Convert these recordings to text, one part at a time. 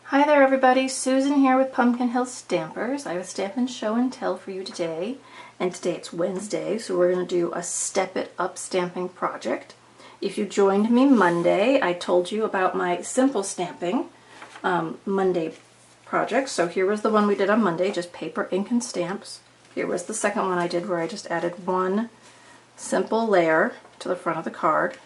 Hi there everybody, Susan here with Pumpkin Hill Stampers. I have a Stampin' Show and Tell for you today, and today it's Wednesday, so we're going to do a Step It Up stamping project. If you joined me Monday, I told you about my simple stamping Monday project. So here was the one we did on Monday, just paper, ink, and stamps. Here was the second one I did where I just added one simple layer to the front of the card.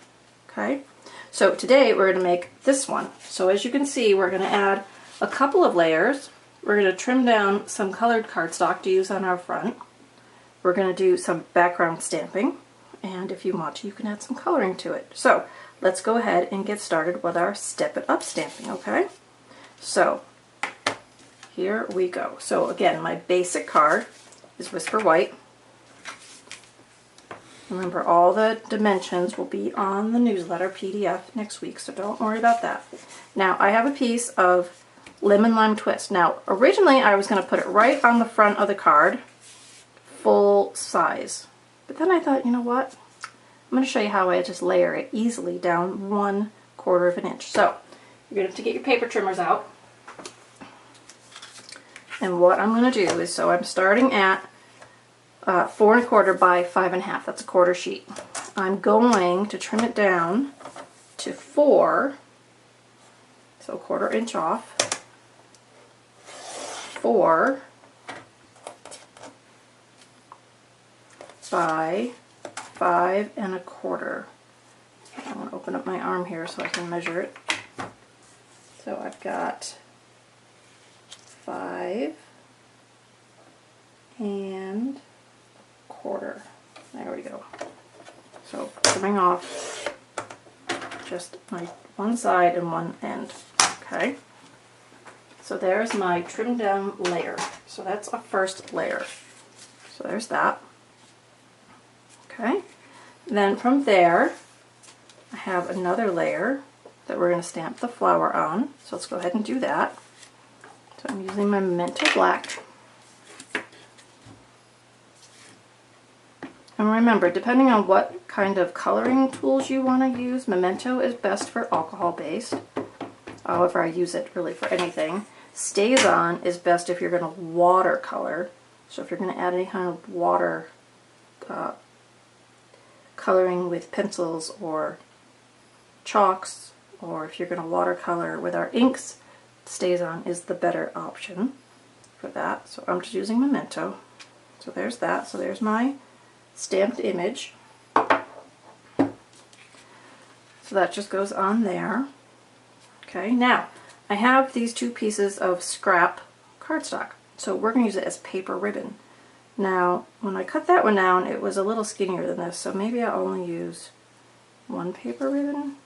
Okay, so today we're going to make this one. So as you can see, we're going to add a couple of layers. We're going to trim down some colored cardstock to use on our front. We're going to do some background stamping, and if you want to, you can add some coloring to it. So let's go ahead and get started with our Step It Up stamping, okay? So here we go. So again, my basic card is Whisper White. Remember, all the dimensions will be on the newsletter PDF next week, so don't worry about that. Now, I have a piece of Lemon Lime Twist. Now, originally I was going to put it right on the front of the card, full size. But then I thought, you know what? I'm going to show you how I just layer it easily down 1/4 of an inch. So, you're going to have to get your paper trimmers out. And what I'm going to do is, so I'm starting at 4 1/4 by 5 1/2. That's a quarter sheet. I'm going to trim it down to 4, so 1/4 inch off, 4 by 5 1/4. I want to open up my arm here so I can measure it. So I've got 5 1/4. There we go. So trimming off just my one side and one end. Okay. So there's my trimmed down layer. So that's a first layer. So there's that. Okay. Then from there, I have another layer that we're going to stamp the flower on. So let's go ahead and do that. So I'm using my Memento Black. And remember, depending on what kind of coloring tools you want to use, Memento is best for alcohol-based. However, I use it really for anything. Stays On is best if you're going to watercolor. So if you're going to add any kind of water coloring with pencils or chalks, or if you're going to watercolor with our inks, Stays On is the better option for that. So I'm just using Memento. So there's that. So there's my stamped image. So that just goes on there. Okay, now I have these two pieces of scrap cardstock. So we're going to use it as paper ribbon. Now, when I cut that one down, it was a little skinnier than this, so maybe I'll only use one paper ribbon.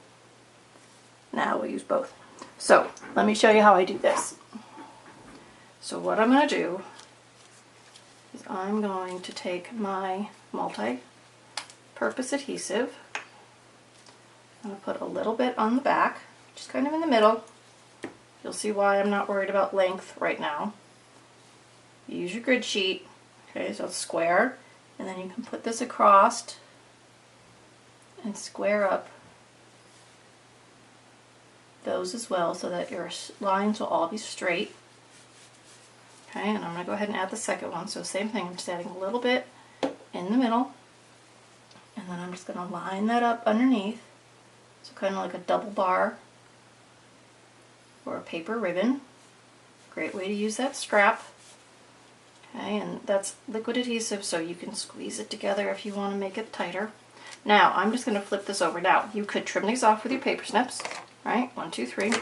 Now we'll use both. So let me show you how I do this. So what I'm going to do is I'm going to take my multi-purpose adhesive. I'm going to put a little bit on the back, just kind of in the middle. You'll see why I'm not worried about length right now. Use your grid sheet. Okay, so it's square, and then you can put this across and square up those as well so that your lines will all be straight. Okay, and I'm going to go ahead and add the second one. So same thing, I'm just adding a little bit in the middle, and then I'm just going to line that up underneath. So kind of like a double bar or a paper ribbon. Great way to use that scrap. Okay, and that's liquid adhesive, so you can squeeze it together if you want to make it tighter. Now, I'm just going to flip this over. Now, you could trim these off with your paper snips, right? 1, 2, 3.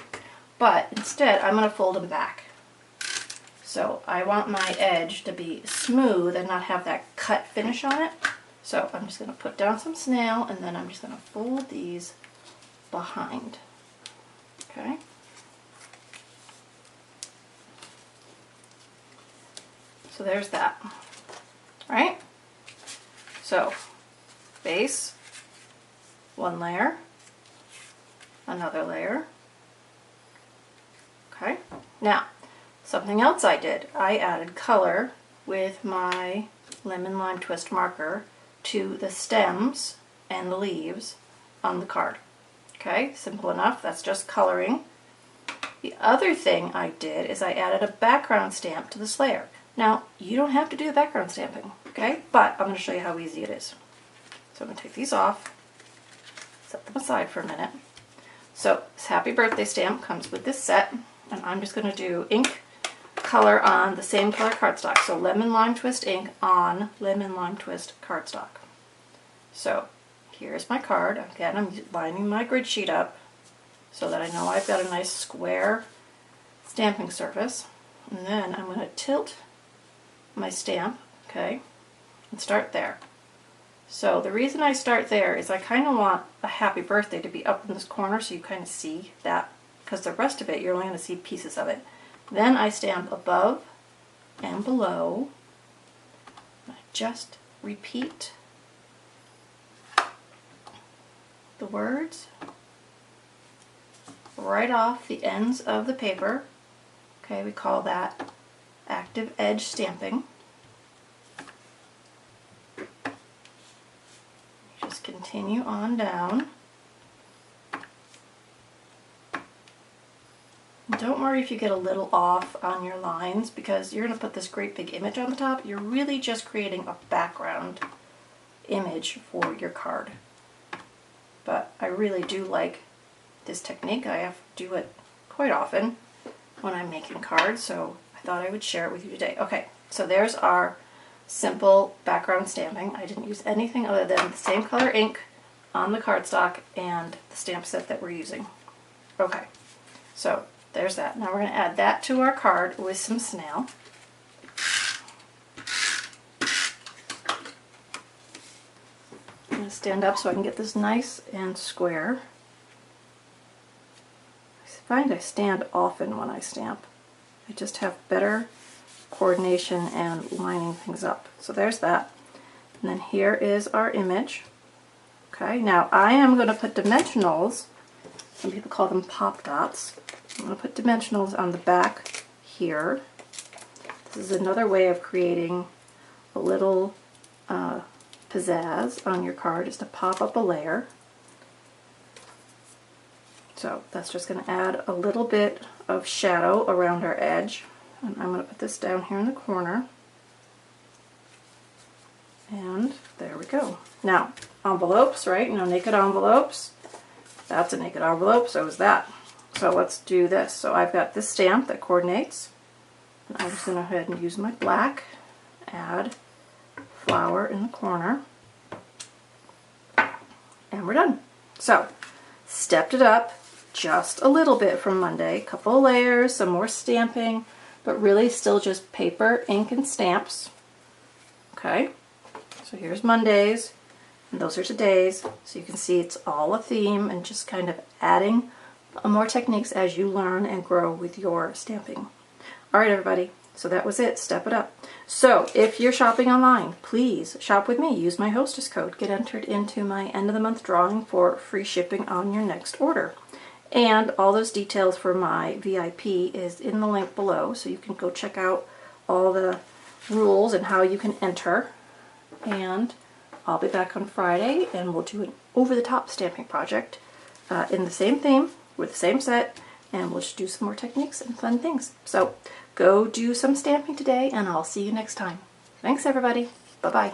But instead, I'm going to fold them back. So I want my edge to be smooth and not have that cut finish on it. So I'm just going to put down some snail, and then I'm just going to fold these behind. Okay. So there's that. Right? So base, one layer, another layer. Okay. Now, something else I did. I added color with my Lemon Lime Twist marker to the stems and the leaves on the card. Okay, simple enough. That's just coloring. The other thing I did is I added a background stamp to this layer. Now, you don't have to do the background stamping, okay? But I'm going to show you how easy it is. So I'm going to take these off, set them aside for a minute. So this happy birthday stamp comes with this set, and I'm just going to do ink color on the same color cardstock. So lemon lime twist ink on lemon lime twist cardstock. So here's my card. Again, I'm lining my grid sheet up so that I know I've got a nice square stamping surface. And then I'm going to tilt my stamp, okay, and start there. So the reason I start there is I kind of want a happy birthday to be up in this corner so you kind of see that, because the rest of it you're only going to see pieces of it. Then I stamp above and below. I just repeat the words right off the ends of the paper. Okay, we call that active edge stamping. Just continue on down. And don't worry if you get a little off on your lines, because you're going to put this great big image on the top. You're really just creating a background image for your card. But I really do like this technique. I have to do it quite often when I'm making cards, so I thought I would share it with you today. Okay, so there's our simple background stamping. I didn't use anything other than the same color ink on the cardstock and the stamp set that we're using. Okay, so there's that. Now we're going to add that to our card with some snail. I'm going to stand up so I can get this nice and square. I find I stand often when I stamp. I just have better coordination and lining things up. So there's that. And then here is our image. Okay, now I am going to put dimensionals, some people call them pop dots. I'm going to put dimensionals on the back here. This is another way of creating a little pizzazz on your card, is to pop up a layer. So that's just going to add a little bit of shadow around our edge. And I'm going to put this down here in the corner. And there we go. Now, envelopes, right? You know, naked envelopes. That's a naked envelope, so is that. So let's do this. So I've got this stamp that coordinates. And I'm just going to go ahead and use my black, add flower in the corner, and we're done. So, stepped it up just a little bit from Monday. A couple of layers, some more stamping, but really still just paper, ink, and stamps. Okay, so here's Mondays, and those are today's. So you can see it's all a theme and just kind of adding more techniques as you learn and grow with your stamping. Alright everybody, so that was it. Step it up. So if you're shopping online, please shop with me. Use my hostess code. Get entered into my end of the month drawing for free shipping on your next order. And all those details for my VIP is in the link below, so you can go check out all the rules and how you can enter. And I'll be back on Friday and we'll do an over-the-top stamping project in the same theme with the same set, and we'll just do some more techniques and fun things. So go do some stamping today, and I'll see you next time. Thanks everybody. Bye-bye.